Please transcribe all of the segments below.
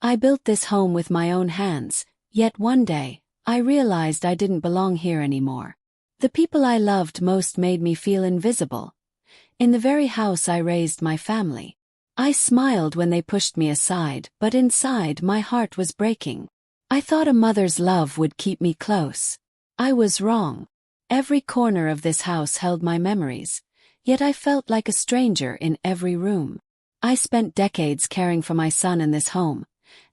I built this home with my own hands, yet one day, I realized I didn't belong here anymore. The people I loved most made me feel invisible. In the very house I raised my family. I smiled when they pushed me aside, but inside my heart was breaking. I thought a mother's love would keep me close. I was wrong. Every corner of this house held my memories, yet I felt like a stranger in every room. I spent decades caring for my son in this home,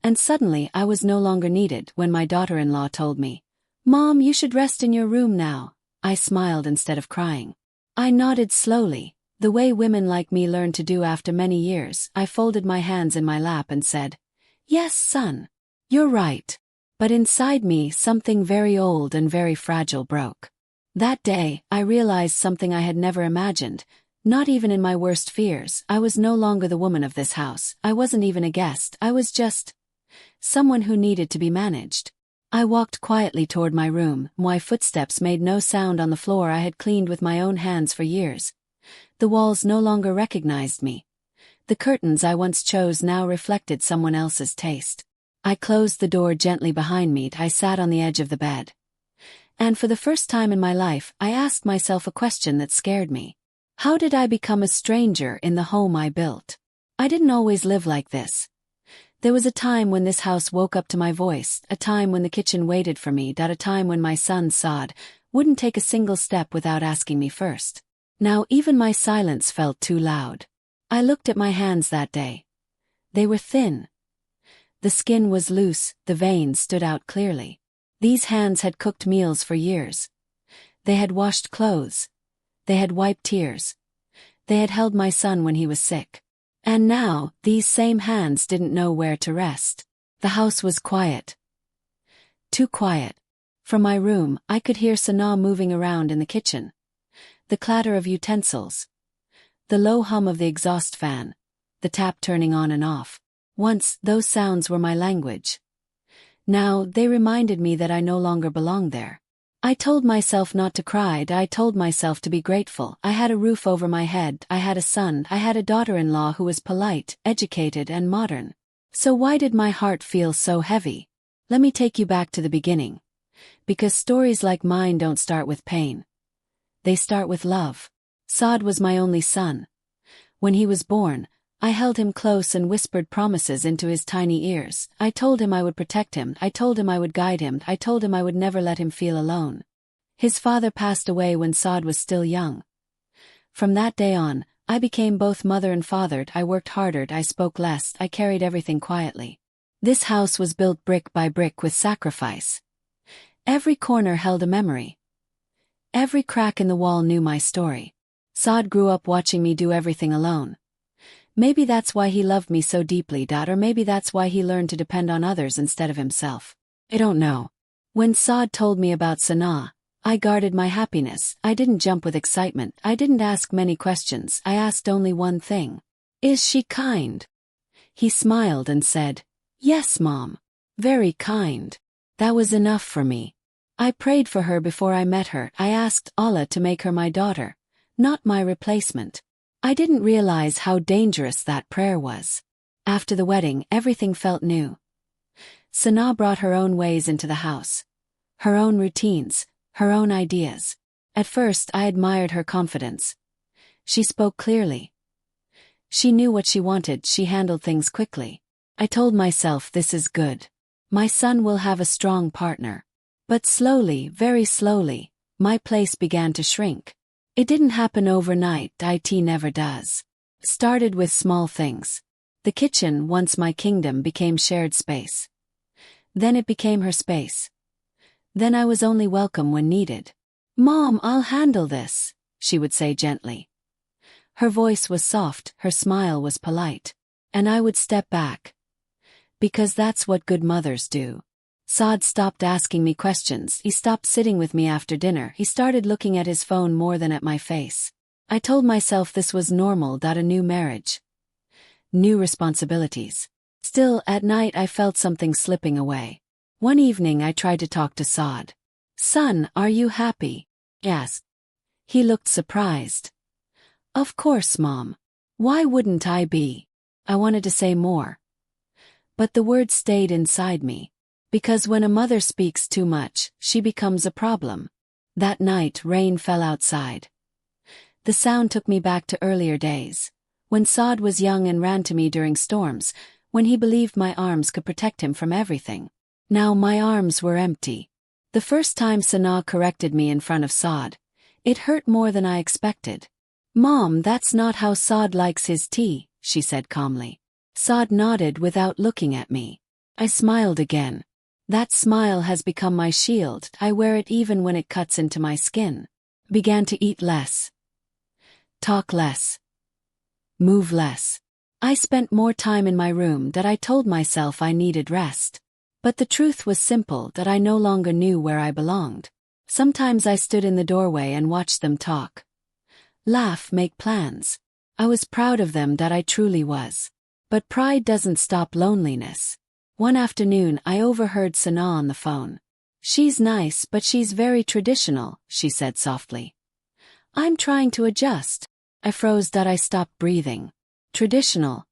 and suddenly I was no longer needed when my daughter-in-law told me, "Mom, you should rest in your room now." I smiled instead of crying. I nodded slowly, the way women like me learn to do after many years. I folded my hands in my lap and said, "Yes, son. You're right." But inside me something very old and very fragile broke. That day, I realized something I had never imagined. Not even in my worst fears, I was no longer the woman of this house. I wasn't even a guest, I was just someone who needed to be managed. I walked quietly toward my room. My footsteps made no sound on the floor I had cleaned with my own hands for years. The walls no longer recognized me. The curtains I once chose now reflected someone else's taste. I closed the door gently behind me. I sat on the edge of the bed. And for the first time in my life, I asked myself a question that scared me. How did I become a stranger in the home I built? I didn't always live like this. There was a time when this house woke up to my voice, a time when the kitchen waited for me, a time when my son Saad wouldn't take a single step without asking me first. Now even my silence felt too loud. I looked at my hands that day. They were thin. The skin was loose, the veins stood out clearly. These hands had cooked meals for years. They had washed clothes. They had wiped tears. They had held my son when he was sick. And now, these same hands didn't know where to rest. The house was quiet. Too quiet. From my room, I could hear Sanaa moving around in the kitchen. The clatter of utensils. The low hum of the exhaust fan. The tap turning on and off. Once, those sounds were my language. Now, they reminded me that I no longer belonged there. I told myself not to cry. I told myself to be grateful. I had a roof over my head. I had a son. I had a daughter-in-law who was polite, educated, and modern. So why did my heart feel so heavy? Let me take you back to the beginning. Because stories like mine don't start with pain. They start with love. Saad was my only son. When he was born, I held him close and whispered promises into his tiny ears. I told him I would protect him. I told him I would guide him. I told him I would never let him feel alone. His father passed away when Saad was still young. From that day on, I became both mother and father. I worked harder. I spoke less. I carried everything quietly. This house was built brick by brick with sacrifice. Every corner held a memory. Every crack in the wall knew my story. Saad grew up watching me do everything alone. Maybe that's why he loved me so deeply, or maybe that's why he learned to depend on others instead of himself. I don't know. When Saad told me about Sanaa, I guarded my happiness. I didn't jump with excitement. I didn't ask many questions. I asked only one thing. Is she kind? He smiled and said, "Yes, Mom. Very kind." That was enough for me. I prayed for her before I met her. I asked Allah to make her my daughter, not my replacement. I didn't realize how dangerous that prayer was. After the wedding, everything felt new. Sanaa brought her own ways into the house. Her own routines, her own ideas. At first, I admired her confidence. She spoke clearly. She knew what she wanted. She handled things quickly. I told myself, this is good. My son will have a strong partner. But slowly, very slowly, my place began to shrink. It didn't happen overnight. It never does. Started with small things. The kitchen, once my kingdom, became shared space. Then it became her space. Then I was only welcome when needed. "Mom, I'll handle this," she would say gently. Her voice was soft, her smile was polite. And I would step back. Because that's what good mothers do. Saad stopped asking me questions. He stopped sitting with me after dinner. He started looking at his phone more than at my face. I told myself this was normal. A new marriage. New responsibilities. Still, at night I felt something slipping away. One evening I tried to talk to Saad. "Son, are you happy?" I asked. He looked surprised. "Of course, Mom. Why wouldn't I be?" I wanted to say more. but the words stayed inside me. Because when a mother speaks too much, she becomes a problem. That night, rain fell outside. The sound took me back to earlier days, when Saad was young and ran to me during storms, when he believed my arms could protect him from everything. Now my arms were empty. The first time Sana corrected me in front of Saad, it hurt more than I expected. "Mom, that's not how Saad likes his tea," she said calmly. Saad nodded without looking at me. I smiled again. That smile has become my shield. I wear it even when it cuts into my skin. Began to eat less. Talk less. Move less. I spent more time in my room that I told myself I needed rest. But the truth was simple, that I no longer knew where I belonged. Sometimes I stood in the doorway and watched them talk. Laugh, make plans. I was proud of them, that I truly was. But pride doesn't stop loneliness. One afternoon I overheard Sana on the phone. "She's nice, but she's very traditional," she said softly. "I'm trying to adjust." I froze, that I stopped breathing. Traditional.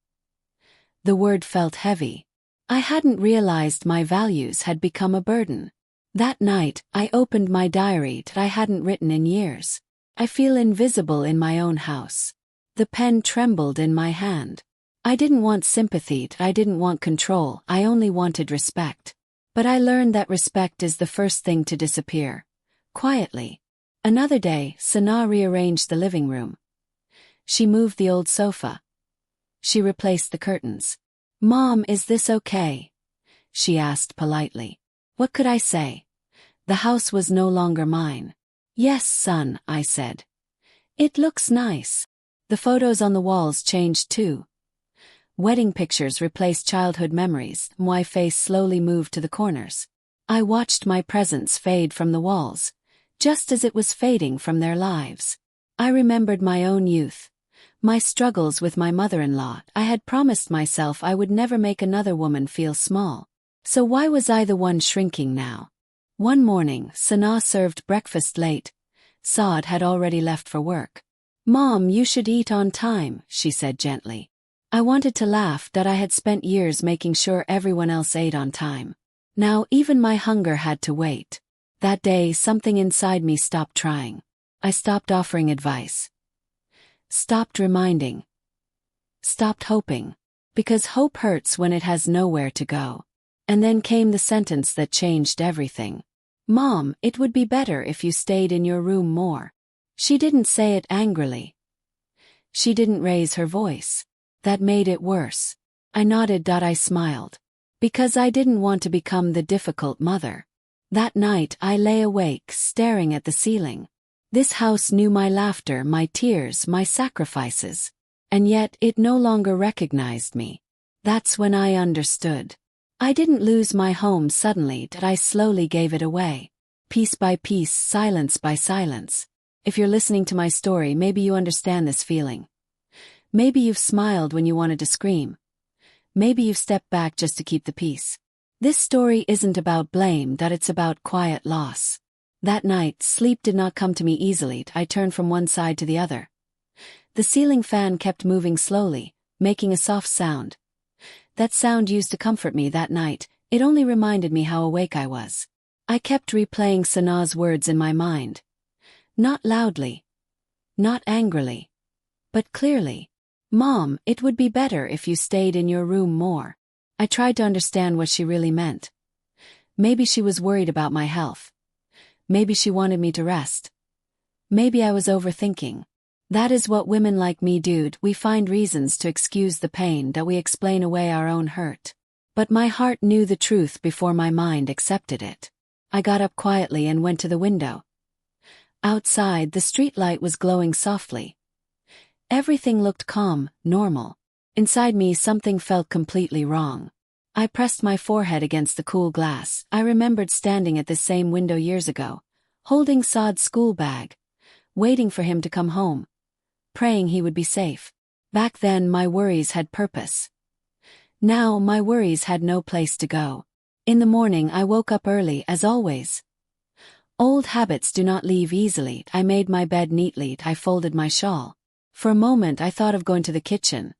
The word felt heavy. I hadn't realized my values had become a burden. That night, I opened my diary that I hadn't written in years. I feel invisible in my own house. The pen trembled in my hand. I didn't want sympathy, I didn't want control, I only wanted respect. But I learned that respect is the first thing to disappear. Quietly. Another day, Sana rearranged the living room. She moved the old sofa. She replaced the curtains. "Mom, is this okay?" she asked politely. What could I say? The house was no longer mine. "Yes, son," I said. "It looks nice." The photos on the walls changed too. Wedding pictures replaced childhood memories. My face slowly moved to the corners. I watched my presence fade from the walls, just as it was fading from their lives. I remembered my own youth. My struggles with my mother-in-law. I had promised myself I would never make another woman feel small. So why was I the one shrinking now? One morning, Sana served breakfast late. Saad had already left for work. "Mom, you should eat on time," she said gently. I wanted to laugh, that I had spent years making sure everyone else ate on time. Now even my hunger had to wait. That day, something inside me stopped trying. I stopped offering advice. Stopped reminding. Stopped hoping. Because hope hurts when it has nowhere to go. And then came the sentence that changed everything. "Mom, it would be better if you stayed in your room more." She didn't say it angrily. She didn't raise her voice. That made it worse. I nodded. I smiled. Because I didn't want to become the difficult mother. That night I lay awake, staring at the ceiling. This house knew my laughter, my tears, my sacrifices. And yet it no longer recognized me. That's when I understood. I didn't lose my home suddenly, that I slowly gave it away. Piece by piece, silence by silence. If you're listening to my story, maybe you understand this feeling. Maybe you've smiled when you wanted to scream. Maybe you've stepped back just to keep the peace. This story isn't about blame, that it's about quiet loss. That night, sleep did not come to me easily. I turned from one side to the other. The ceiling fan kept moving slowly, making a soft sound. That sound used to comfort me that night. It only reminded me how awake I was. I kept replaying Sana's words in my mind. Not loudly. Not angrily. But clearly. "Mom, it would be better if you stayed in your room more." I tried to understand what she really meant. Maybe she was worried about my health. Maybe she wanted me to rest. Maybe I was overthinking. That is what women like me do. We find reasons to excuse the pain, that we explain away our own hurt. But my heart knew the truth before my mind accepted it. I got up quietly and went to the window. Outside, the streetlight was glowing softly. Everything looked calm, normal. Inside me, something felt completely wrong. I pressed my forehead against the cool glass. I remembered standing at this same window years ago, holding Saad's school bag, waiting for him to come home, praying he would be safe. Back then, my worries had purpose. Now, my worries had no place to go. In the morning, I woke up early, as always. Old habits do not leave easily. I made my bed neatly. I folded my shawl. For a moment, I thought of going to the kitchen.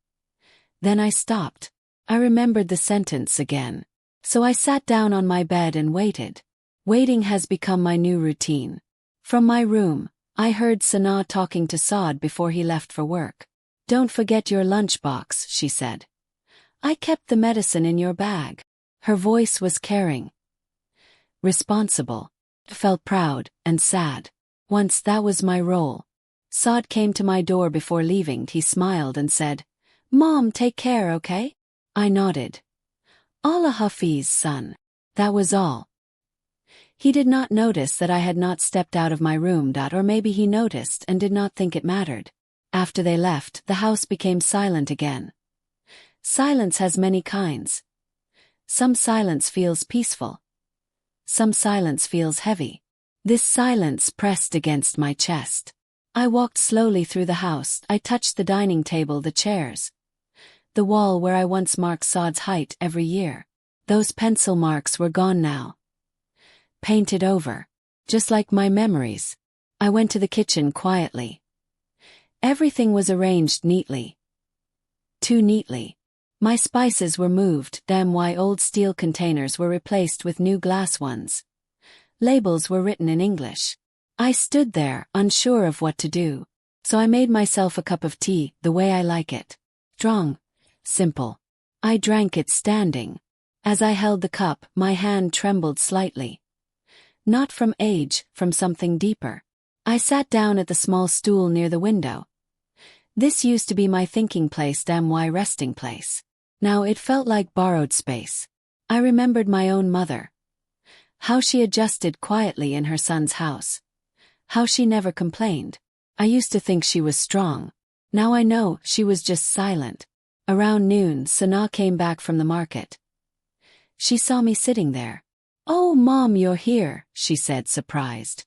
Then I stopped. I remembered the sentence again. So I sat down on my bed and waited. Waiting has become my new routine. From my room, I heard Sana talking to Saad before he left for work. "Don't forget your lunchbox," she said. "I kept the medicine in your bag." Her voice was caring, responsible. I felt proud and sad. Once that was my role. Saad came to my door before leaving. He smiled and said, "Mom, take care, okay?" I nodded. "Allah Hafiz, son." That was all. He did not notice that I had not stepped out of my room. Or maybe he noticed and did not think it mattered. After they left, the house became silent again. Silence has many kinds. Some silence feels peaceful. Some silence feels heavy. This silence pressed against my chest. I walked slowly through the house. I touched the dining table, the chairs, the wall where I once marked Saad's height every year. Those pencil marks were gone now. Painted over. Just like my memories. I went to the kitchen quietly. Everything was arranged neatly. Too neatly. My spices were moved. Why old steel containers were replaced with new glass ones. Labels were written in English. I stood there, unsure of what to do. So I made myself a cup of tea, the way I like it. Strong. Simple. I drank it standing. As I held the cup, my hand trembled slightly. Not from age, from something deeper. I sat down at the small stool near the window. This used to be my thinking place, my resting place. Now it felt like borrowed space. I remembered my own mother. How she adjusted quietly in her son's house. How she never complained. I used to think she was strong. Now I know she was just silent. Around noon, Sana came back from the market. She saw me sitting there. "Oh, Mom, you're here," she said, surprised.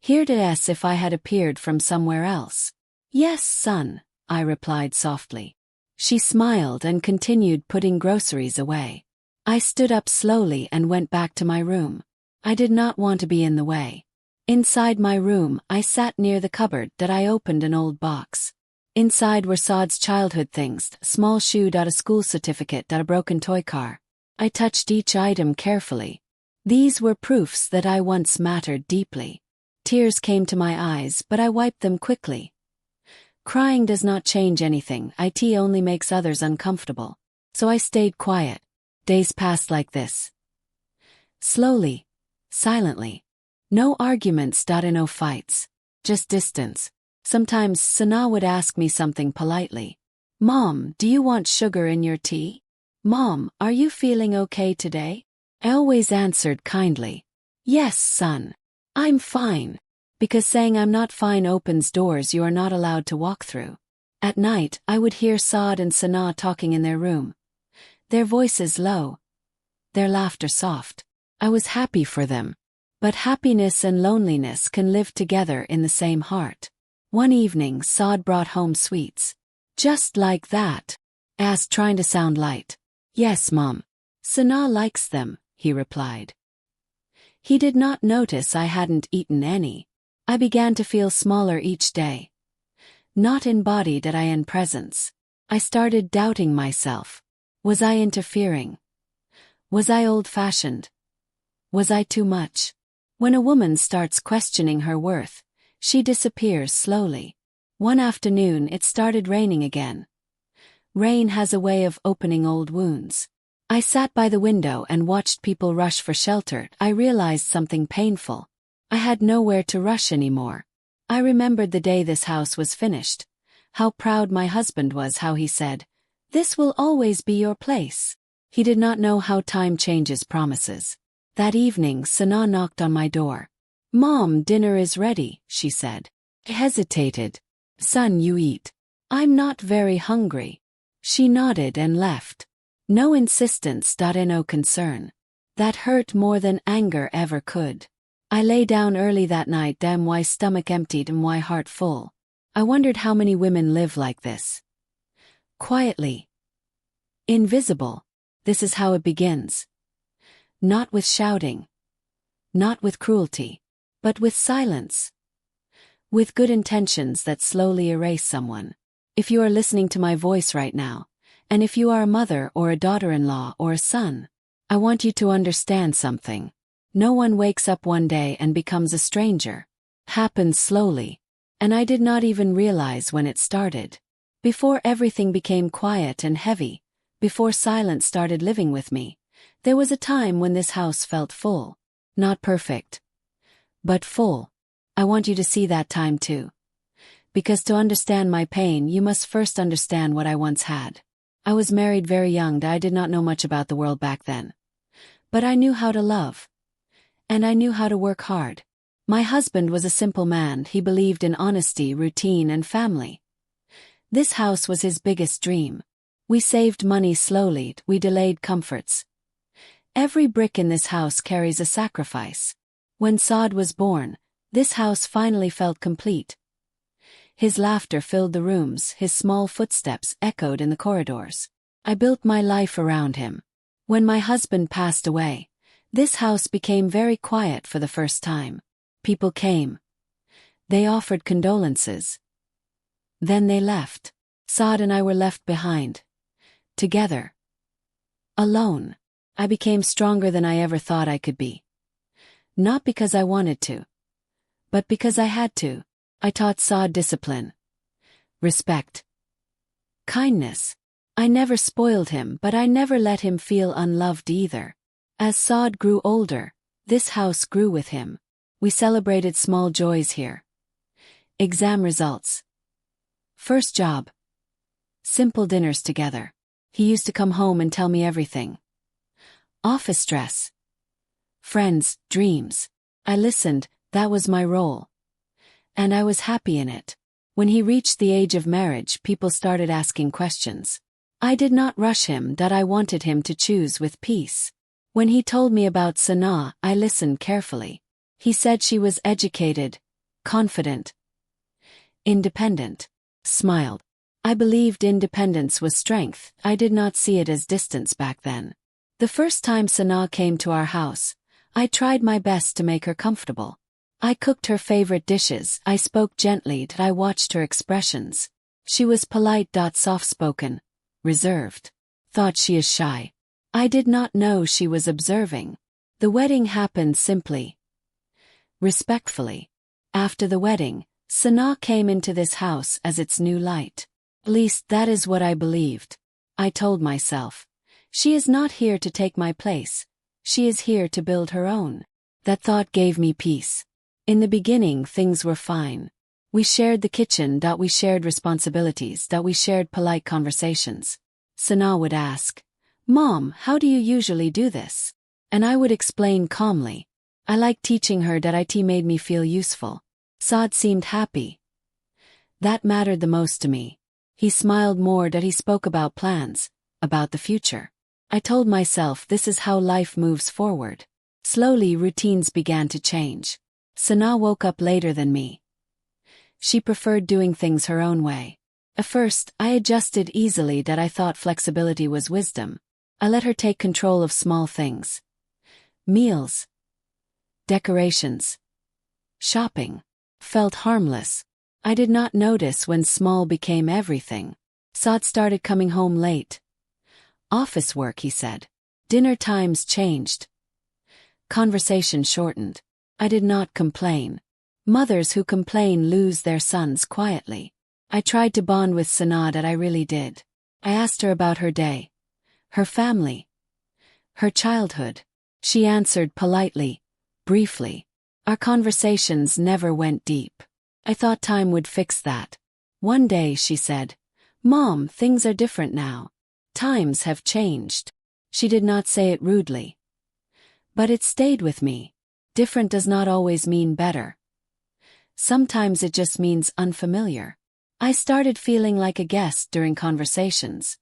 Here to ask if I had appeared from somewhere else. "Yes, son," I replied softly. She smiled and continued putting groceries away. I stood up slowly and went back to my room. I did not want to be in the way. Inside my room, I sat near the cupboard that I opened an old box. Inside were Saad's childhood things, small shoe, a school certificate, a broken toy car. I touched each item carefully. These were proofs that I once mattered deeply. Tears came to my eyes, but I wiped them quickly. Crying does not change anything. It only makes others uncomfortable. So I stayed quiet. Days passed like this. Slowly. Silently. No arguments. No fights. Just distance. Sometimes Sana would ask me something politely. "Mom, do you want sugar in your tea? Mom, are you feeling okay today?" I always answered kindly. "Yes, son. I'm fine." Because saying I'm not fine opens doors you are not allowed to walk through. At night, I would hear Saad and Sana talking in their room. Their voices low. Their laughter soft. I was happy for them. But happiness and loneliness can live together in the same heart. One evening, Saad brought home sweets. "Just like that?" asked, trying to sound light. "Yes, Mom. Sana likes them," he replied. He did not notice I hadn't eaten any. I began to feel smaller each day. Not in body, I in presence. I started doubting myself. Was I interfering? Was I old-fashioned? Was I too much? When a woman starts questioning her worth, she disappears slowly. One afternoon it started raining again. Rain has a way of opening old wounds. I sat by the window and watched people rush for shelter. I realized something painful. I had nowhere to rush anymore. I remembered the day this house was finished. How proud my husband was, how he said, "This will always be your place." He did not know how time changes promises. That evening, Sana knocked on my door. "Mom, dinner is ready," she said. I hesitated. "Son, you eat." "I'm not very hungry." She nodded and left. No insistence, no concern. That hurt more than anger ever could. I lay down early that night, my stomach emptied and my heart full. I wondered how many women live like this. Quietly. Invisible. This is how it begins. Not with shouting. Not with cruelty. But with silence. With good intentions that slowly erase someone. If you are listening to my voice right now, And if you are a mother or a daughter-in-law or a son, I want you to understand something. No one wakes up one day and becomes a stranger. Happens slowly. And I did not even realize when it started. Before everything became quiet and heavy, before silence started living with me, there was a time when this house felt full. Not perfect, but full. I want you to see that time too. Because to understand my pain, you must first understand what I once had. I was married very young and I did not know much about the world back then. But I knew how to love. And I knew how to work hard. My husband was a simple man. He believed in honesty, routine, and family. This house was his biggest dream. We saved money slowly, we delayed comforts. Every brick in this house carries a sacrifice. When Saad was born, this house finally felt complete. His laughter filled the rooms, his small footsteps echoed in the corridors. I built my life around him. When my husband passed away, this house became very quiet for the first time. People came. They offered condolences. Then they left. Saad and I were left behind. Together. Alone. I became stronger than I ever thought I could be. Not because I wanted to, but because I had to. I taught Saad discipline, respect, kindness. I never spoiled him, but I never let him feel unloved either. As Saad grew older, this house grew with him. We celebrated small joys here. Exam results. First job. Simple dinners together. He used to come home and tell me everything. Office stress. Friends, dreams. I listened, that was my role. And I was happy in it. When he reached the age of marriage, people started asking questions. I did not rush him, that I wanted him to choose with peace. When he told me about Sana, I listened carefully. He said she was educated, confident, independent. Smiled. I believed independence was strength. I did not see it as distance back then. The first time Sana came to our house, I tried my best to make her comfortable. I cooked her favorite dishes. I spoke gently. I watched her expressions. She was polite, soft-spoken, reserved. Thought she is shy. I did not know she was observing. The wedding happened simply, respectfully. After the wedding, Sana came into this house as its new light. At least that is what I believed. I told myself, she is not here to take my place. She is here to build her own. That thought gave me peace. In the beginning, things were fine. We shared the kitchen. We shared responsibilities. We shared polite conversations. Sana would ask, "Mom, how do you usually do this?" And I would explain calmly. I liked teaching her. It made me feel useful. Saad seemed happy. That mattered the most to me. He smiled more. He spoke about plans, about the future. I told myself this is how life moves forward. Slowly, routines began to change. Sana woke up later than me. She preferred doing things her own way. At first, I adjusted easily. I thought flexibility was wisdom. I let her take control of small things. Meals, decorations, shopping. Felt harmless. I did not notice when small became everything. Saad started coming home late. Office work, he said. Dinner times changed. Conversation shortened. I did not complain. Mothers who complain lose their sons quietly. I tried to bond with Sana. I really did. I asked her about her day, her family, her childhood. She answered politely, briefly. Our conversations never went deep. I thought time would fix that. One day she said, "Mom, things are different now. Times have changed." She did not say it rudely. But it stayed with me. Different does not always mean better. Sometimes it just means unfamiliar. I started feeling like a guest during conversations.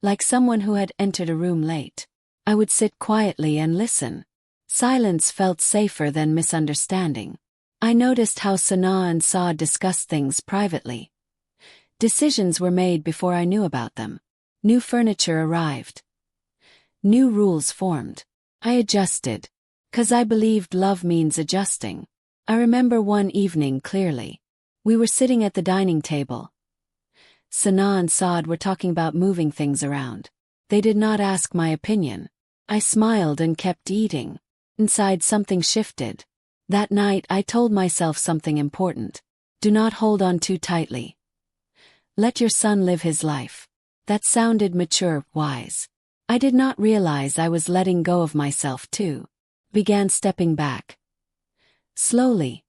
Like someone who had entered a room late. I would sit quietly and listen. Silence felt safer than misunderstanding. I noticed how Sana and Saad discussed things privately. Decisions were made before I knew about them. New furniture arrived. New rules formed. I adjusted. 'Cause I believed love means adjusting. I remember one evening clearly. We were sitting at the dining table. Sana and Saad were talking about moving things around. They did not ask my opinion. I smiled and kept eating. Inside, something shifted. That night I told myself something important. Do not hold on too tightly. Let your son live his life. That sounded mature, wise. I did not realize I was letting go of myself too. Began stepping back. Slowly.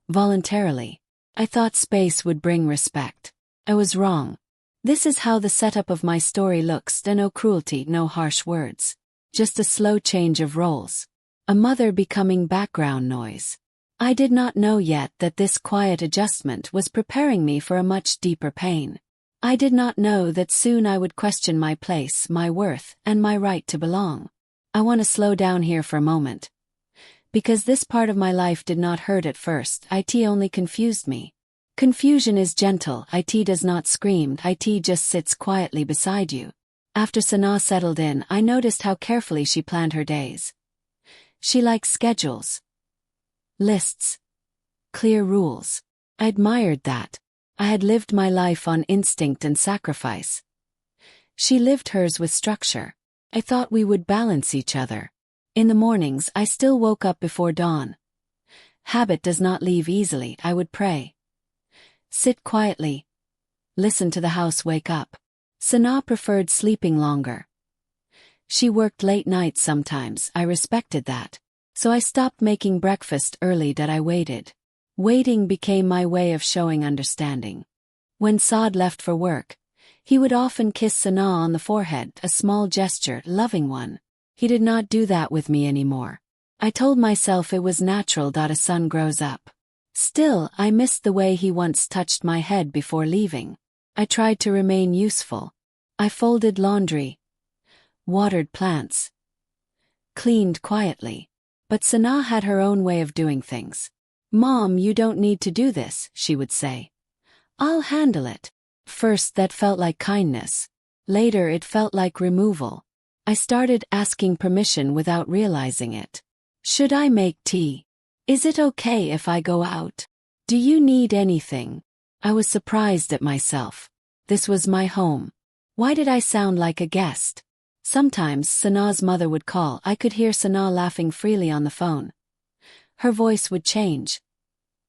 Voluntarily. I thought space would bring respect. I was wrong. This is how the setup of my story looks. No cruelty, no harsh words. Just a slow change of roles. A mother becoming background noise. I did not know yet that this quiet adjustment was preparing me for a much deeper pain. I did not know that soon I would question my place, my worth, and my right to belong. I want to slow down here for a moment. Because this part of my life did not hurt at first, it only confused me. Confusion is gentle, it does not scream, it just sits quietly beside you. After Sana settled in, I noticed how carefully she planned her days. She liked schedules. Lists. Clear rules. I admired that. I had lived my life on instinct and sacrifice. She lived hers with structure. I thought we would balance each other. In the mornings, I still woke up before dawn. Habit does not leave easily. I would pray. Sit quietly. Listen to the house wake up. Sana preferred sleeping longer. She worked late nights sometimes. I respected that. So I stopped making breakfast early. That I waited. Waiting became my way of showing understanding. When Saad left for work, he would often kiss Sana on the forehead, a small gesture, loving one. He did not do that with me anymore. I told myself it was natural that a son grows up. Still, I missed the way he once touched my head before leaving. I tried to remain useful. I folded laundry, watered plants, cleaned quietly. But Sana had her own way of doing things. "Mom, you don't need to do this," she would say. "I'll handle it." First that felt like kindness. Later it felt like removal. I started asking permission without realizing it. Should I make tea? Is it okay if I go out? Do you need anything? I was surprised at myself. This was my home. Why did I sound like a guest? Sometimes Sana's mother would call. I could hear Sana laughing freely on the phone. Her voice would change.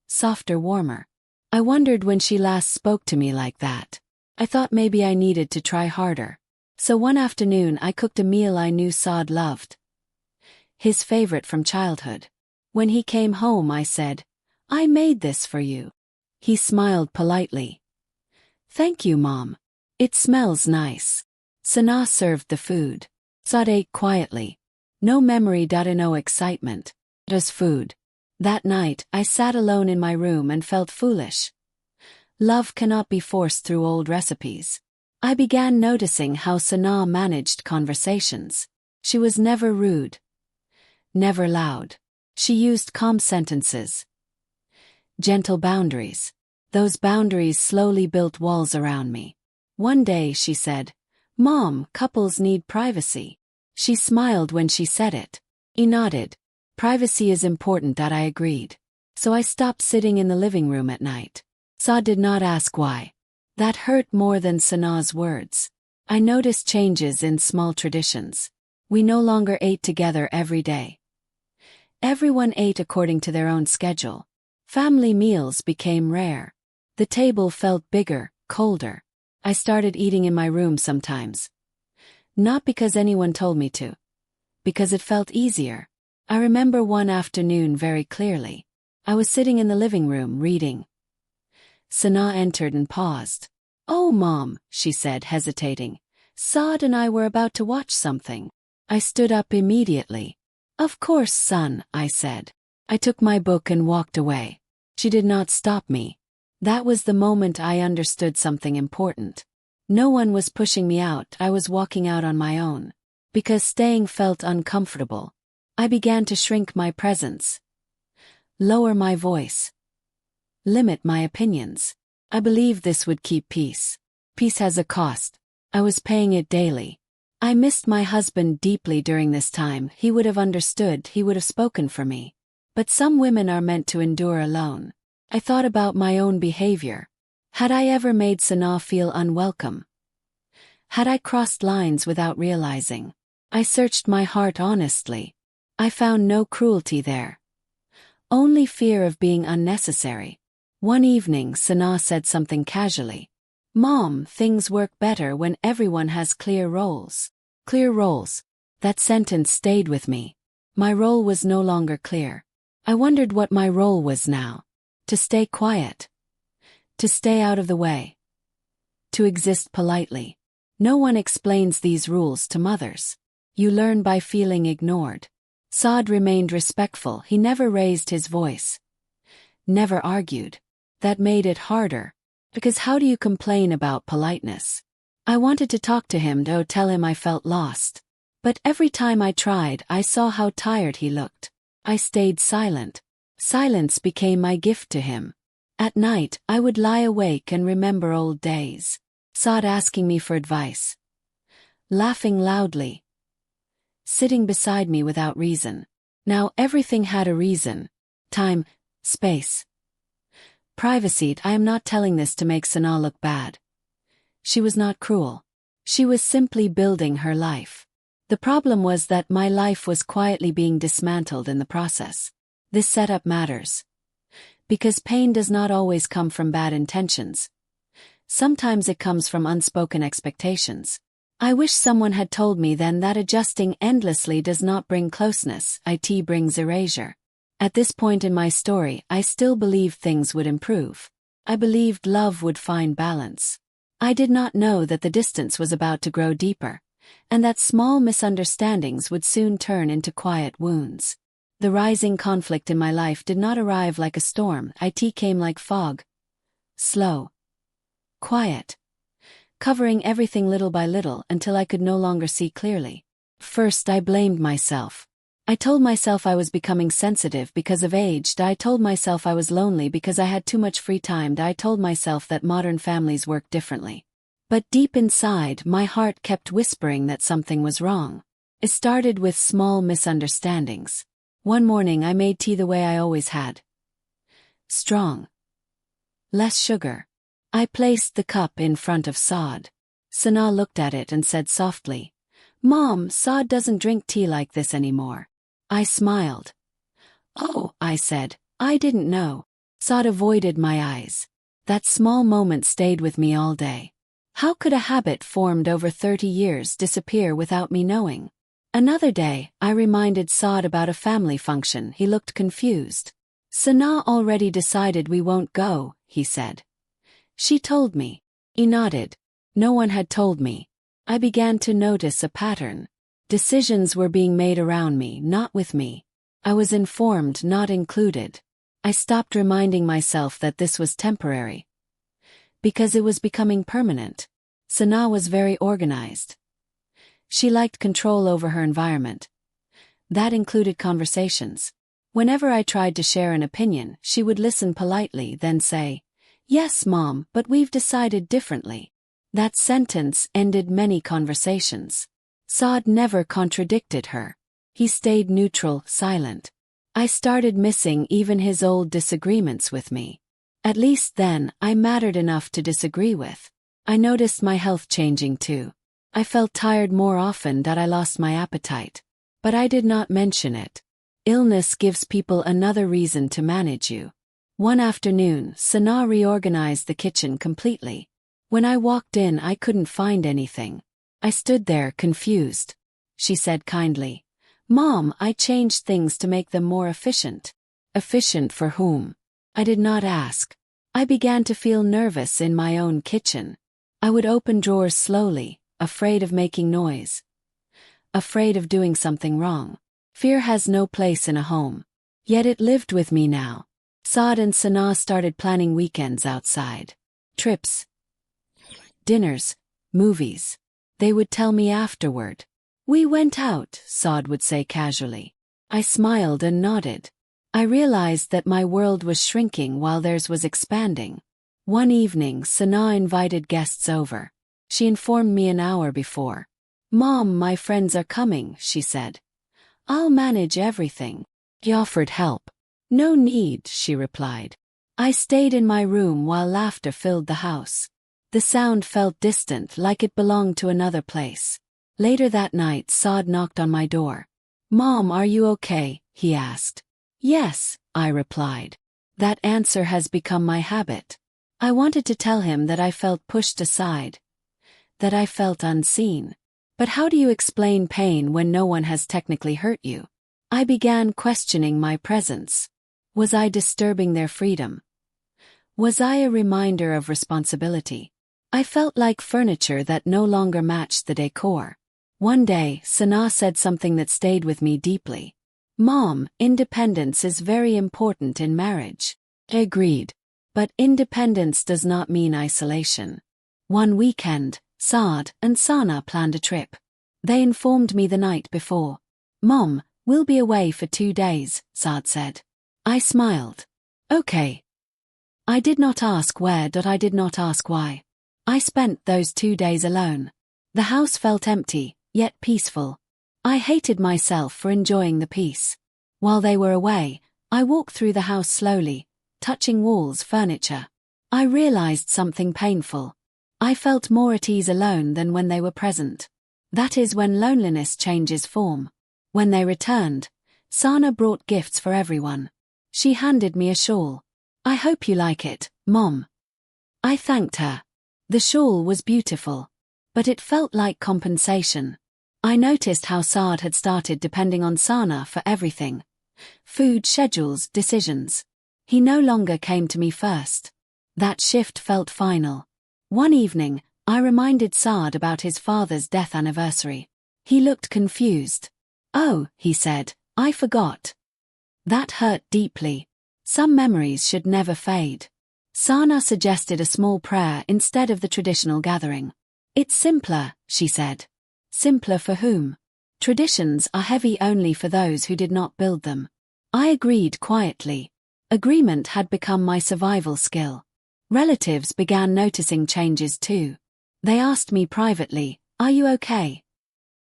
Softer, warmer. I wondered when she last spoke to me like that. I thought maybe I needed to try harder. So one afternoon I cooked a meal I knew Saad loved. His favorite from childhood. When he came home I said, "I made this for you." He smiled politely. "Thank you, Mom. It smells nice." Sana served the food. Saad ate quietly. No memory, no excitement. Just food. That night, I sat alone in my room and felt foolish. Love cannot be forced through old recipes. I began noticing how Sana managed conversations. She was never rude. Never loud. She used calm sentences. Gentle boundaries. Those boundaries slowly built walls around me. One day she said, "Mom, couples need privacy." She smiled when she said it. I nodded. Privacy is important, that I agreed. So I stopped sitting in the living room at night. Saad did not ask why. That hurt more than Sana's words. I noticed changes in small traditions. We no longer ate together every day. Everyone ate according to their own schedule. Family meals became rare. The table felt bigger, colder. I started eating in my room sometimes. Not because anyone told me to. Because it felt easier. I remember one afternoon very clearly. I was sitting in the living room reading. Sana entered and paused. "Oh, Mom," she said, hesitating. "Saad and I were about to watch something." I stood up immediately. "Of course, son," I said. I took my book and walked away. She did not stop me. That was the moment I understood something important. No one was pushing me out, I was walking out on my own. Because staying felt uncomfortable. I began to shrink my presence. Lower my voice. Limit my opinions. I believed this would keep peace. Peace has a cost. I was paying it daily. I missed my husband deeply during this time. He would have understood, he would have spoken for me. But some women are meant to endure alone. I thought about my own behavior. Had I ever made Sana feel unwelcome? Had I crossed lines without realizing? I searched my heart honestly. I found no cruelty there. Only fear of being unnecessary. One evening, Sana said something casually. "Mom, things work better when everyone has clear roles." Clear roles. That sentence stayed with me. My role was no longer clear. I wondered what my role was now. To stay quiet. To stay out of the way. To exist politely. No one explains these rules to mothers. You learn by feeling ignored. Saad remained respectful. He never raised his voice. Never argued. That made it harder. Because how do you complain about politeness? I wanted to talk to him to tell him I felt lost. But every time I tried, I saw how tired he looked. I stayed silent. Silence became my gift to him. At night, I would lie awake and remember old days. Saad asking me for advice. Laughing loudly. Sitting beside me without reason. Now everything had a reason. Time, space. Privacy. I am not telling this to make Sana look bad. She was not cruel. She was simply building her life. The problem was that my life was quietly being dismantled in the process. This setup matters. Because pain does not always come from bad intentions. Sometimes it comes from unspoken expectations. I wish someone had told me then that adjusting endlessly does not bring closeness, it brings erasure. At this point in my story, I still believed things would improve. I believed love would find balance. I did not know that the distance was about to grow deeper, and that small misunderstandings would soon turn into quiet wounds. The rising conflict in my life did not arrive like a storm, it came like fog. Slow. Quiet. Covering everything little by little until I could no longer see clearly. First, I blamed myself. I told myself I was becoming sensitive because of age. I told myself I was lonely because I had too much free time. I told myself that modern families work differently. But deep inside, my heart kept whispering that something was wrong. It started with small misunderstandings. One morning I made tea the way I always had. Strong. Less sugar. I placed the cup in front of Saad. Sana looked at it and said softly, "Mom, Saad doesn't drink tea like this anymore." I smiled. "Oh," I said, "I didn't know." Saad avoided my eyes. That small moment stayed with me all day. How could a habit formed over 30 years disappear without me knowing? Another day, I reminded Saad about a family function. He looked confused. "Sana already decided we won't go," he said. "She told me." He nodded. No one had told me. I began to notice a pattern. Decisions were being made around me, not with me. I was informed, not included. I stopped reminding myself that this was temporary. Because it was becoming permanent. Sana was very organized. She liked control over her environment. That included conversations. Whenever I tried to share an opinion, she would listen politely, then say, "Yes, Mom, but we've decided differently." That sentence ended many conversations. Saad never contradicted her. He stayed neutral, silent. I started missing even his old disagreements with me. At least then, I mattered enough to disagree with. I noticed my health changing too. I felt tired more often, that I lost my appetite. But I did not mention it. Illness gives people another reason to manage you. One afternoon, Sana reorganized the kitchen completely. When I walked in, I couldn't find anything. I stood there, confused. She said kindly, "Mom, I changed things to make them more efficient." Efficient for whom? I did not ask. I began to feel nervous in my own kitchen. I would open drawers slowly, afraid of making noise. Afraid of doing something wrong. Fear has no place in a home. Yet it lived with me now. Saad and Sana started planning weekends outside. Trips. Dinners. Movies. They would tell me afterward. "We went out," Saad would say casually. I smiled and nodded. I realized that my world was shrinking while theirs was expanding. One evening, Sana invited guests over. She informed me an hour before. "Mom, my friends are coming," she said. "I'll manage everything." He offered help. "No need," she replied. I stayed in my room while laughter filled the house. The sound felt distant, like it belonged to another place. Later that night, Saad knocked on my door. "Mom, are you okay?" he asked. "Yes," I replied. That answer has become my habit. I wanted to tell him that I felt pushed aside, that I felt unseen. But how do you explain pain when no one has technically hurt you? I began questioning my presence. Was I disturbing their freedom? Was I a reminder of responsibility? I felt like furniture that no longer matched the decor. One day, Sana said something that stayed with me deeply. "Mom, independence is very important in marriage." I agreed. But independence does not mean isolation. One weekend, Saad and Sana planned a trip. They informed me the night before. "Mom, we'll be away for 2 days," Saad said. I smiled. "Okay." I did not ask where, I did not ask why. I spent those 2 days alone. The house felt empty, yet peaceful. I hated myself for enjoying the peace. While they were away, I walked through the house slowly, touching walls, furniture. I realized something painful. I felt more at ease alone than when they were present. That is when loneliness changes form. When they returned, Sana brought gifts for everyone. She handed me a shawl. "I hope you like it, Mom." I thanked her. The shawl was beautiful, but it felt like compensation. I noticed how Saad had started depending on Sana for everything. Food, schedules, decisions. He no longer came to me first. That shift felt final. One evening, I reminded Saad about his father's death anniversary. He looked confused. "Oh," he said, "I forgot." That hurt deeply. Some memories should never fade. Sana suggested a small prayer instead of the traditional gathering. "It's simpler," she said. Simpler for whom? Traditions are heavy only for those who did not build them. I agreed quietly. Agreement had become my survival skill. Relatives began noticing changes too. They asked me privately, "Are you okay?"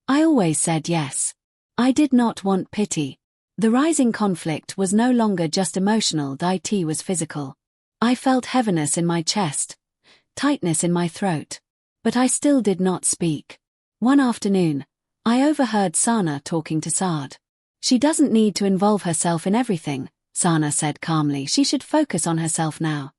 I always said yes. I did not want pity. The rising conflict was no longer just emotional, it was physical. I felt heaviness in my chest, tightness in my throat. But I still did not speak. One afternoon, I overheard Sana talking to Saad. "She doesn't need to involve herself in everything," Sana said calmly. "She should focus on herself now."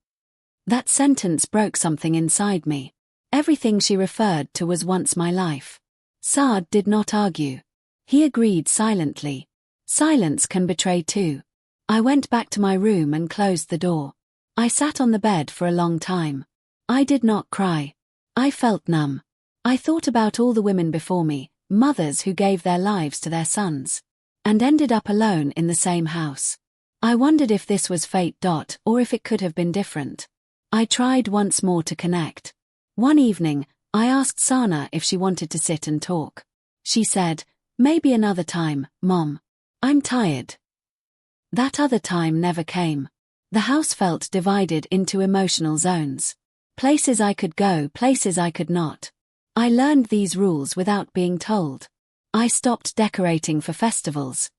That sentence broke something inside me. Everything she referred to was once my life. Saad did not argue. He agreed silently. Silence can betray too. I went back to my room and closed the door. I sat on the bed for a long time. I did not cry. I felt numb. I thought about all the women before me, mothers who gave their lives to their sons, and ended up alone in the same house. I wondered if this was fate, or if it could have been different. I tried once more to connect. One evening, I asked Sana if she wanted to sit and talk. She said, "Maybe another time, Mom. I'm tired." That other time never came. The house felt divided into emotional zones. Places I could go, places I could not. I learned these rules without being told. I stopped decorating for festivals.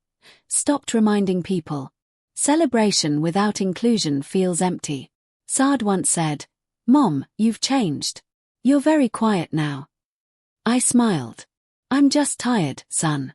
Stopped reminding people. Celebration without inclusion feels empty. Saad once said, "Mom, you've changed. You're very quiet now." I smiled. "I'm just tired, son."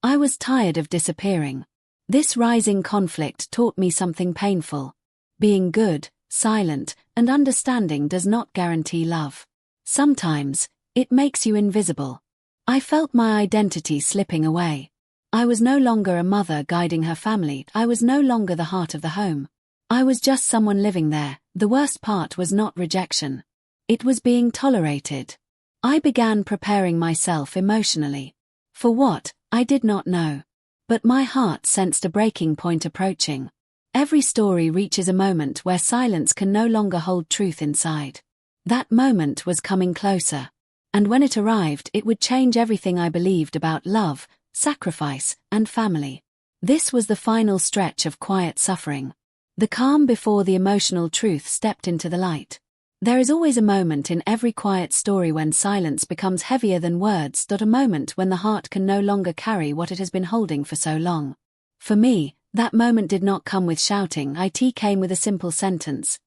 I was tired of disappearing. This rising conflict taught me something painful. Being good, silent, and understanding does not guarantee love. Sometimes, it makes you invisible. I felt my identity slipping away. I was no longer a mother guiding her family. I was no longer the heart of the home. I was just someone living there. The worst part was not rejection. It was being tolerated. I began preparing myself emotionally. For what, I did not know. But my heart sensed a breaking point approaching. Every story reaches a moment where silence can no longer hold truth inside. That moment was coming closer. And when it arrived, it would change everything I believed about love, sacrifice, and family. This was the final stretch of quiet suffering. The calm before the emotional truth stepped into the light. There is always a moment in every quiet story when silence becomes heavier than words. A moment when the heart can no longer carry what it has been holding for so long. For me, That moment did not come with shouting, it came with a simple sentence.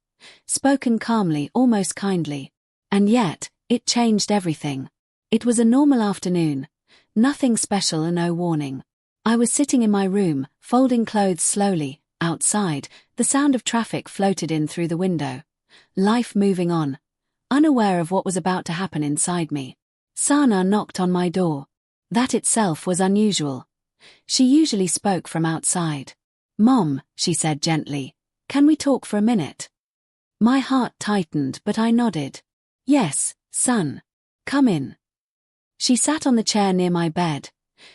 Spoken calmly, almost kindly. And yet, it changed everything. It was a normal afternoon. Nothing special and no warning. I was sitting in my room, folding clothes slowly. Outside, the sound of traffic floated in through the window. Life moving on. Unaware of what was about to happen inside me. Sana knocked on my door. That itself was unusual. She usually spoke from outside. "Mom," she said gently, "can we talk for a minute?" My heart tightened, but I nodded. "Yes, son. Come in." She sat on the chair near my bed.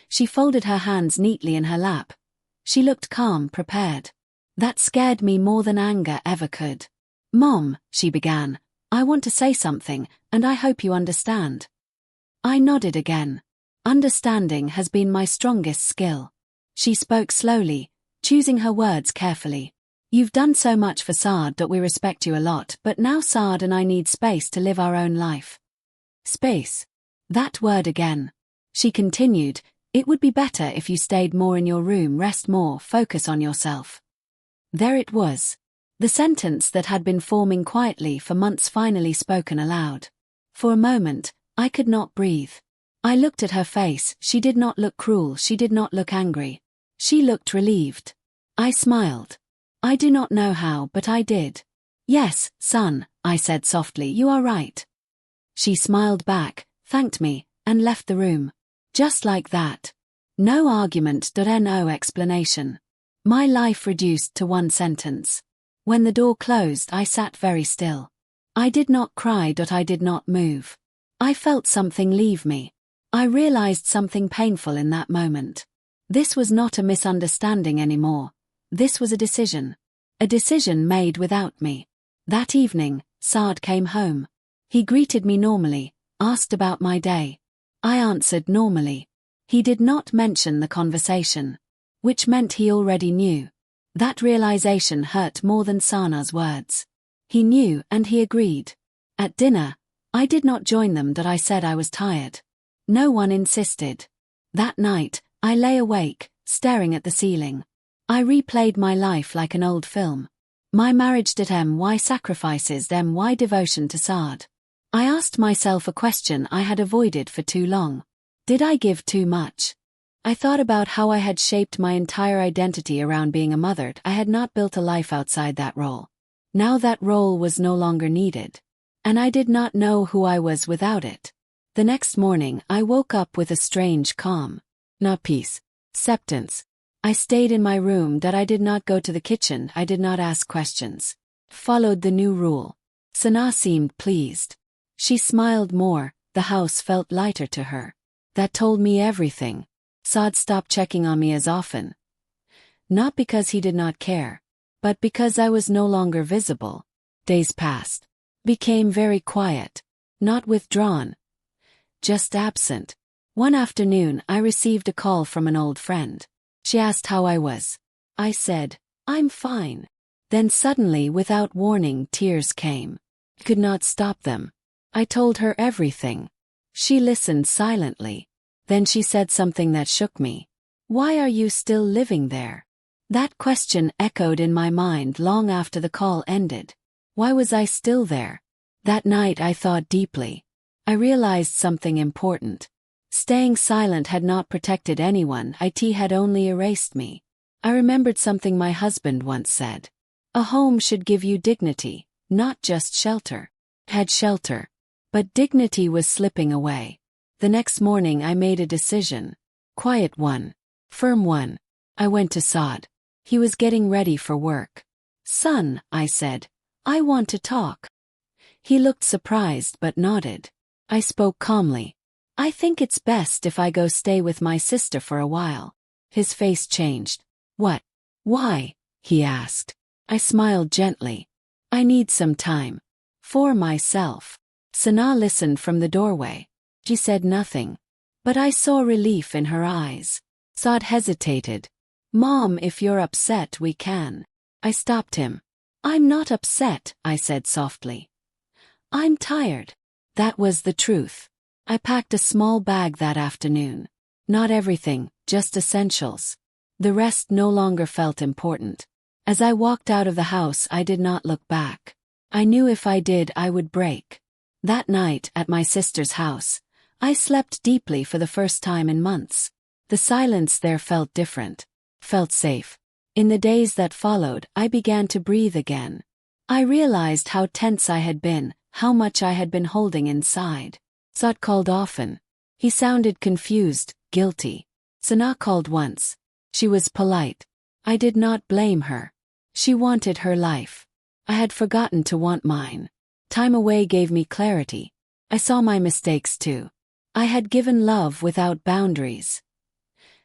She folded her hands neatly in her lap. She looked calm, prepared. That scared me more than anger ever could. "Mom," she began, "I want to say something, and I hope you understand." I nodded again. Understanding has been my strongest skill. She spoke slowly, choosing her words carefully. "You've done so much for Saad that we respect you a lot, but now Saad and I need space to live our own life." Space. That word again. She continued, "It would be better if you stayed more in your room, rest more, focus on yourself." There it was. The sentence that had been forming quietly for months finally spoken aloud. For a moment, I could not breathe. I looked at her face. She did not look cruel, she did not look angry. She looked relieved. I smiled. I do not know how, but I did. "Yes, son," I said softly, "you are right." She smiled back, thanked me, and left the room. Just like that. No argument, no explanation. My life reduced to one sentence. When the door closed, I sat very still. I did not cry, I did not move. I felt something leave me. I realized something painful in that moment. This was not a misunderstanding anymore. This was a decision. A decision made without me. That evening, Saad came home. He greeted me normally, asked about my day. I answered normally. He did not mention the conversation, which meant he already knew. That realization hurt more than Sana's words. He knew and he agreed. At dinner, I did not join them, I said I was tired. No one insisted. That night, I lay awake, staring at the ceiling. I replayed my life like an old film. My marriage, why sacrifices, why devotion to Saad? I asked myself a question I had avoided for too long. Did I give too much? I thought about how I had shaped my entire identity around being a mother. I had not built a life outside that role. Now that role was no longer needed. And I did not know who I was without it. The next morning, I woke up with a strange calm. Not peace. Acceptance. I stayed in my room, I did not go to the kitchen, I did not ask questions. Followed the new rule. Sana seemed pleased. She smiled more, the house felt lighter to her. That told me everything. Saad stopped checking on me as often. Not because he did not care, but because I was no longer visible. Days passed. Became very quiet. Not withdrawn. Just absent. One afternoon, I received a call from an old friend. She asked how I was. I said, "I'm fine." Then suddenly, without warning, tears came. I could not stop them. I told her everything. She listened silently. Then she said something that shook me. "Why are you still living there?" That question echoed in my mind long after the call ended. Why was I still there? That night I thought deeply. I realized something important. Staying silent had not protected anyone, it had only erased me. I remembered something my husband once said. A home should give you dignity, not just shelter. I had shelter, but dignity was slipping away. The next morning I made a decision. Quiet one. Firm one. I went to Saad. He was getting ready for work. "Son," I said, "I want to talk." He looked surprised but nodded. I spoke calmly. "I think it's best if I go stay with my sister for a while." His face changed. "What? Why?" he asked. I smiled gently. "I need some time. For myself." Sana listened from the doorway. She said nothing. But I saw relief in her eyes. Saad hesitated. "Mom, if you're upset, we can." I stopped him. "I'm not upset," I said softly. "I'm tired." That was the truth. I packed a small bag that afternoon. Not everything, just essentials. The rest no longer felt important. As I walked out of the house, I did not look back. I knew if I did, I would break. That night, at my sister's house, I slept deeply for the first time in months. The silence there felt different, felt safe. In the days that followed, I began to breathe again. I realized how tense I had been, how much I had been holding inside. Saad called often. He sounded confused, guilty. Sana called once. She was polite. I did not blame her. She wanted her life. I had forgotten to want mine. Time away gave me clarity. I saw my mistakes too. I had given love without boundaries.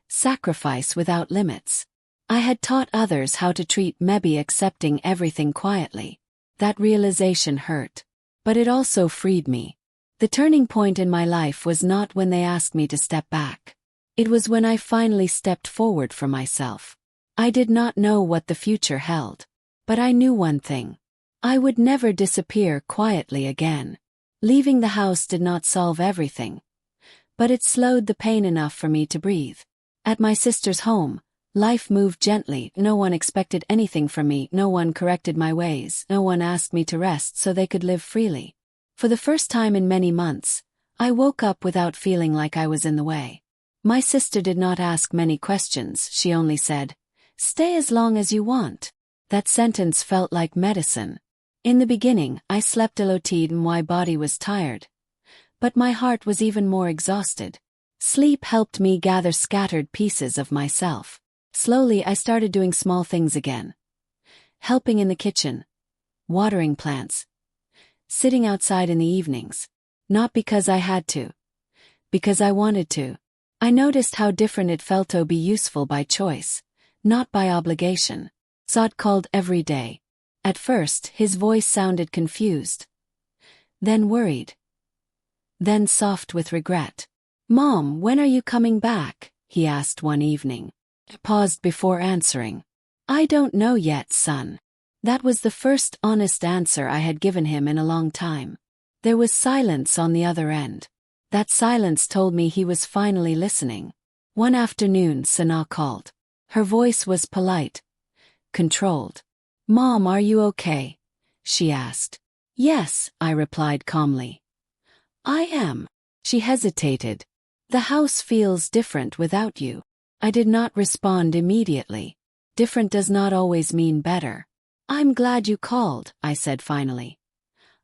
Sacrifice without limits. I had taught others how to treat maybe accepting everything quietly. That realization hurt. But it also freed me. The turning point in my life was not when they asked me to step back. It was when I finally stepped forward for myself. I did not know what the future held. But I knew one thing. I would never disappear quietly again. Leaving the house did not solve everything. But it slowed the pain enough for me to breathe. At my sister's home, life moved gently. No one expected anything from me. No one corrected my ways. No one asked me to rest so they could live freely. For the first time in many months, I woke up without feeling like I was in the way. My sister did not ask many questions. She only said, "Stay as long as you want." That sentence felt like medicine. In the beginning, I slept a lot and my body was tired. But my heart was even more exhausted. Sleep helped me gather scattered pieces of myself. Slowly, I started doing small things again. Helping in the kitchen. Watering plants. Sitting outside in the evenings. Not because I had to. Because I wanted to. I noticed how different it felt to be useful by choice, not by obligation. Saad called every day. At first, his voice sounded confused. Then worried. Then soft with regret. "Mom, when are you coming back?" he asked one evening. I paused before answering. "I don't know yet, son." That was the first honest answer I had given him in a long time. There was silence on the other end. That silence told me he was finally listening. One afternoon, Sana called. Her voice was polite, controlled. "Mom, are you okay?" she asked. "Yes," I replied calmly. "I am." She hesitated. "The house feels different without you." I did not respond immediately. Different does not always mean better. "I'm glad you called," I said finally.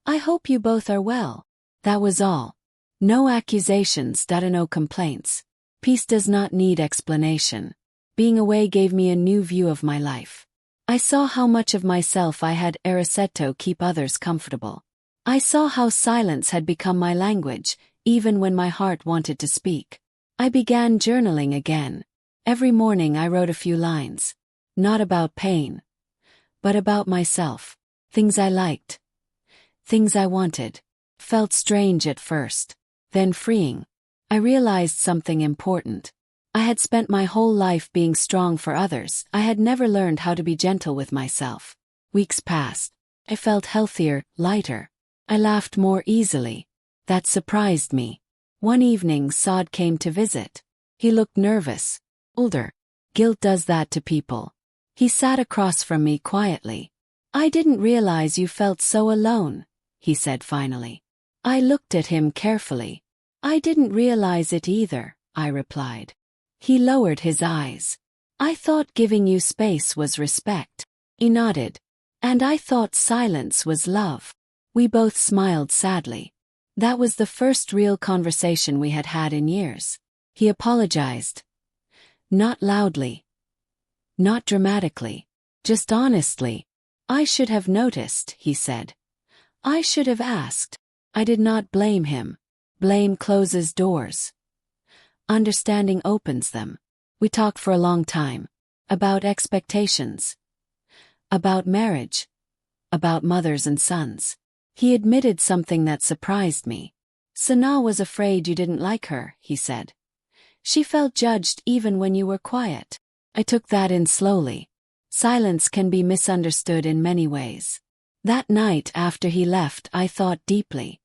"I hope you both are well." That was all. No accusations, no complaints. Peace does not need explanation. Being away gave me a new view of my life. I saw how much of myself I had erased to keep others comfortable. I saw how silence had become my language, even when my heart wanted to speak. I began journaling again. Every morning I wrote a few lines. Not about pain, but about myself. Things I liked. Things I wanted. Felt strange at first. Then freeing. I realized something important. I had spent my whole life being strong for others. I had never learned how to be gentle with myself. Weeks passed. I felt healthier, lighter. I laughed more easily. That surprised me. One evening, Saad came to visit. He looked nervous. Older. Guilt does that to people. He sat across from me quietly. "I didn't realize you felt so alone," he said finally. I looked at him carefully. "I didn't realize it either," I replied. He lowered his eyes. "I thought giving you space was respect." He nodded. "And I thought silence was love." We both smiled sadly. That was the first real conversation we had had in years. He apologized. Not loudly. Not dramatically. Just honestly. "I should have noticed," he said. "I should have asked." I did not blame him. Blame closes doors. Understanding opens them. We talked for a long time. About expectations. About marriage. About mothers and sons. He admitted something that surprised me. "Sana was afraid you didn't like her," he said. "She felt judged even when you were quiet." I took that in slowly. Silence can be misunderstood in many ways. That night after he left, I thought deeply.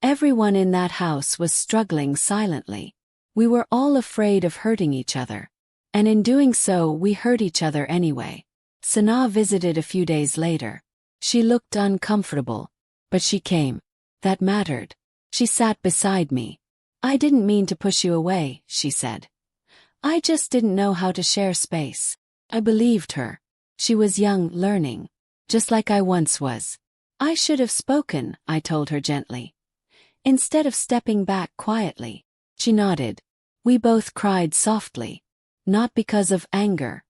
Everyone in that house was struggling silently. We were all afraid of hurting each other. And in doing so, we hurt each other anyway. Sana visited a few days later. She looked uncomfortable, but she came. That mattered. She sat beside me. I didn't mean to push you away, she said. I just didn't know how to share space. I believed her. She was young, learning, just like I once was. I should have spoken, I told her gently, instead of stepping back quietly. She nodded. We both cried softly, not because of anger,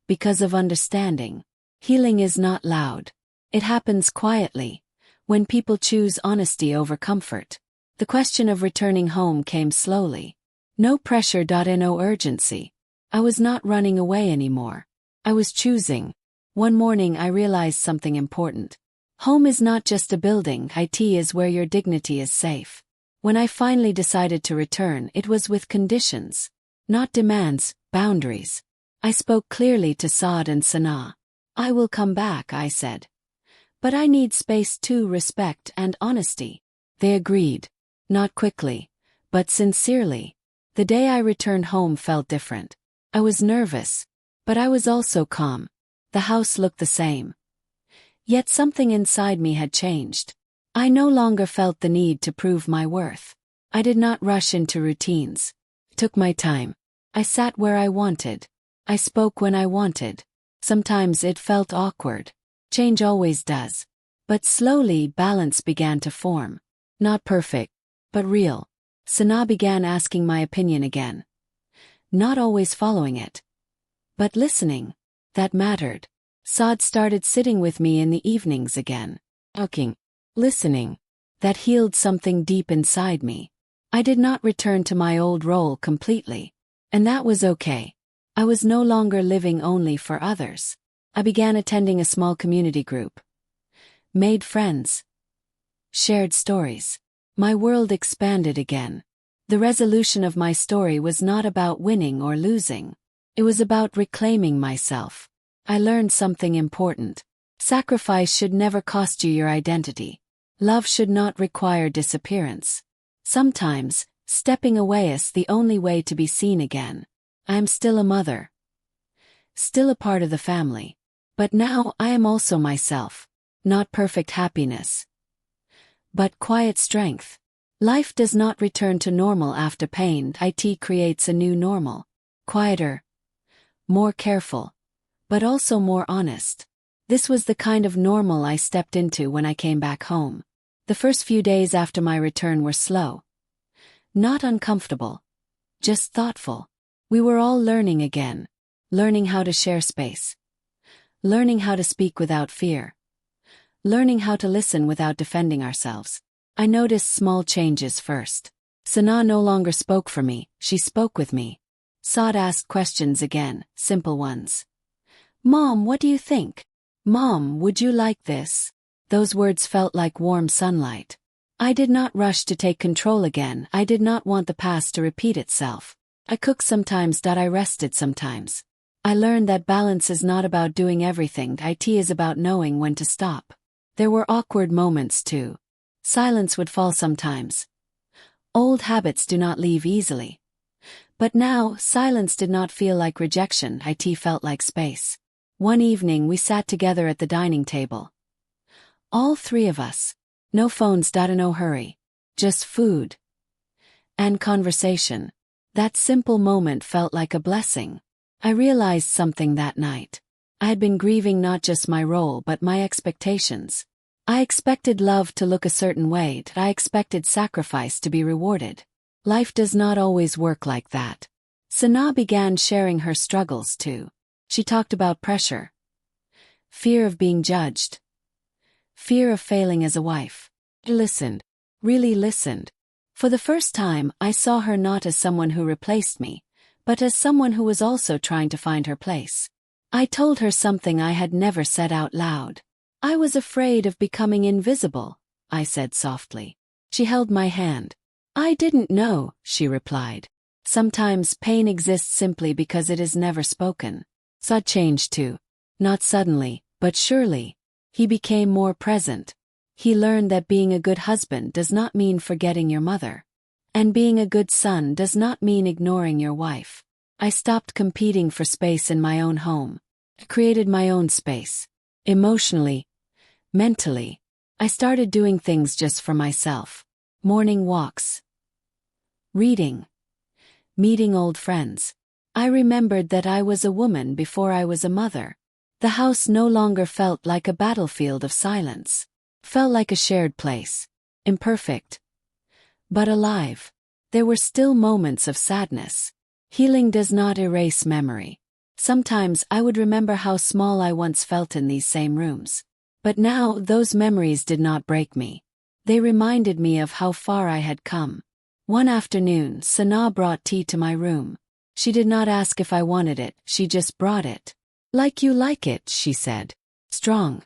because of understanding. Healing is not loud. It happens quietly, when people choose honesty over comfort. The question of returning home came slowly. No pressure, no urgency. I was not running away anymore. I was choosing. One morning I realized something important. Home is not just a building, it is where your dignity is safe. When I finally decided to return, it was with conditions. Not demands, boundaries. I spoke clearly to Saad and Sana. I will come back, I said. But I need space too, respect and honesty. They agreed. Not quickly, but sincerely. The day I returned home felt different. I was nervous, but I was also calm. The house looked the same. Yet something inside me had changed. I no longer felt the need to prove my worth. I did not rush into routines. I took my time. I sat where I wanted. I spoke when I wanted. Sometimes it felt awkward. Change always does. But slowly balance began to form. Not perfect, but real. Sana began asking my opinion again. Not always following it, but listening. That mattered. Saad started sitting with me in the evenings again. Talking. Listening. That healed something deep inside me. I did not return to my old role completely. And that was okay. I was no longer living only for others. I began attending a small community group. Made friends. Shared stories. My world expanded again. The resolution of my story was not about winning or losing. It was about reclaiming myself. I learned something important. Sacrifice should never cost you your identity. Love should not require disappearance. Sometimes, stepping away is the only way to be seen again. I am still a mother. Still a part of the family. But now I am also myself. Not perfect happiness, but quiet strength. Life does not return to normal after pain. It creates a new normal. Quieter. More careful. But also more honest. This was the kind of normal I stepped into when I came back home. The first few days after my return were slow. Not uncomfortable. Just thoughtful. We were all learning again. Learning how to share space. Learning how to speak without fear. Learning how to listen without defending ourselves. I noticed small changes first. Sana no longer spoke for me, she spoke with me. Saad asked questions again, simple ones. Mom, what do you think? Mom, would you like this? Those words felt like warm sunlight. I did not rush to take control again. I did not want the past to repeat itself. I cooked sometimes, I rested sometimes. I learned that balance is not about doing everything. It is about knowing when to stop. There were awkward moments too. Silence would fall sometimes. Old habits do not leave easily. But now, silence did not feel like rejection. It felt like space. One evening we sat together at the dining table. All three of us. No phones, no hurry. Just food. And conversation. That simple moment felt like a blessing. I realized something that night. I had been grieving not just my role but my expectations. I expected love to look a certain way. I expected sacrifice to be rewarded. Life does not always work like that. Sana began sharing her struggles too. She talked about pressure. Fear of being judged. Fear of failing as a wife. I listened. Really listened. For the first time, I saw her not as someone who replaced me, but as someone who was also trying to find her place. I told her something I had never said out loud. I was afraid of becoming invisible, I said softly. She held my hand. I didn't know, she replied. Sometimes pain exists simply because it is never spoken. Saad changed too. Not suddenly, but surely. He became more present. He learned that being a good husband does not mean forgetting your mother. And being a good son does not mean ignoring your wife. I stopped competing for space in my own home. I created my own space. Emotionally, mentally, I started doing things just for myself. Morning walks, reading, meeting old friends. I remembered that I was a woman before I was a mother. The house no longer felt like a battlefield of silence. Felt like a shared place. Imperfect, but alive. There were still moments of sadness. Healing does not erase memory. Sometimes I would remember how small I once felt in these same rooms. But now those memories did not break me. They reminded me of how far I had come. One afternoon, Sana brought tea to my room. She did not ask if I wanted it, she just brought it. "Like you like it," she said. "Strong.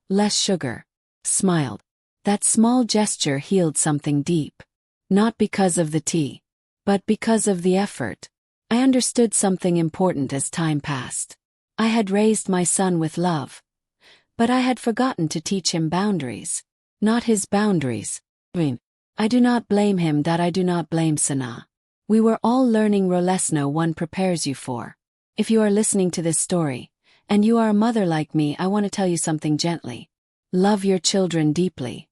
Less sugar." Smiled. That small gesture healed something deep. Not because of the tea, but because of the effort. I understood something important as time passed. I had raised my son with love, but I had forgotten to teach him boundaries. Not his boundaries. I do not blame him, that I do not blame Sana. We were all learning roles no one prepares you for. If you are listening to this story, and you are a mother like me, I want to tell you something gently. Love your children deeply,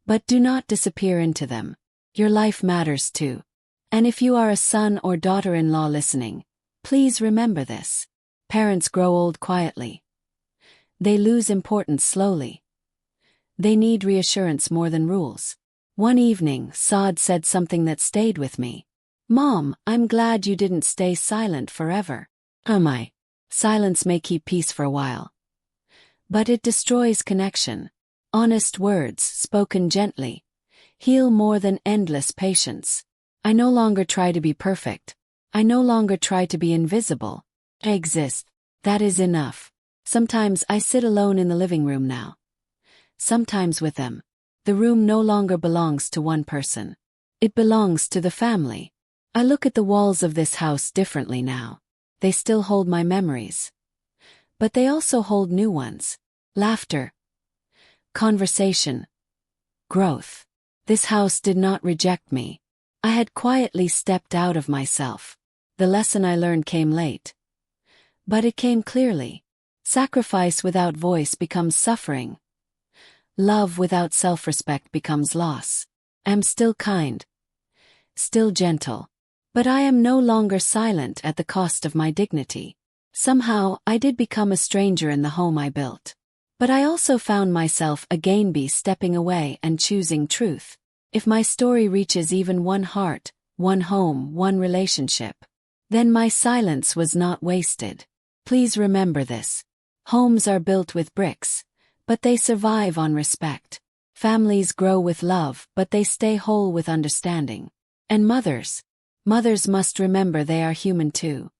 but do not disappear into them. Your life matters too. And if you are a son or daughter-in-law listening, please remember this. Parents grow old quietly. They lose importance slowly. They need reassurance more than rules. One evening, Saad said something that stayed with me. "Mom, I'm glad you didn't stay silent forever." Silence may keep peace for a while, but it destroys connection. Honest words, spoken gently, heal more than endless patience. I no longer try to be perfect. I no longer try to be invisible. I exist. That is enough. Sometimes I sit alone in the living room now. Sometimes with them. The room no longer belongs to one person. It belongs to the family. I look at the walls of this house differently now. They still hold my memories. But they also hold new ones. Laughter. Conversation. Growth. This house did not reject me. I had quietly stepped out of myself. The lesson I learned came late. But it came clearly. Sacrifice without voice becomes suffering. Love without self-respect becomes loss. I am still kind. Still gentle. But I am no longer silent at the cost of my dignity. Somehow, I did become a stranger in the home I built. But I also found myself again stepping away and choosing truth. If my story reaches even one heart, one home, one relationship, then my silence was not wasted. Please remember this. Homes are built with bricks, but they survive on respect. Families grow with love, but they stay whole with understanding. And mothers must remember they are human too.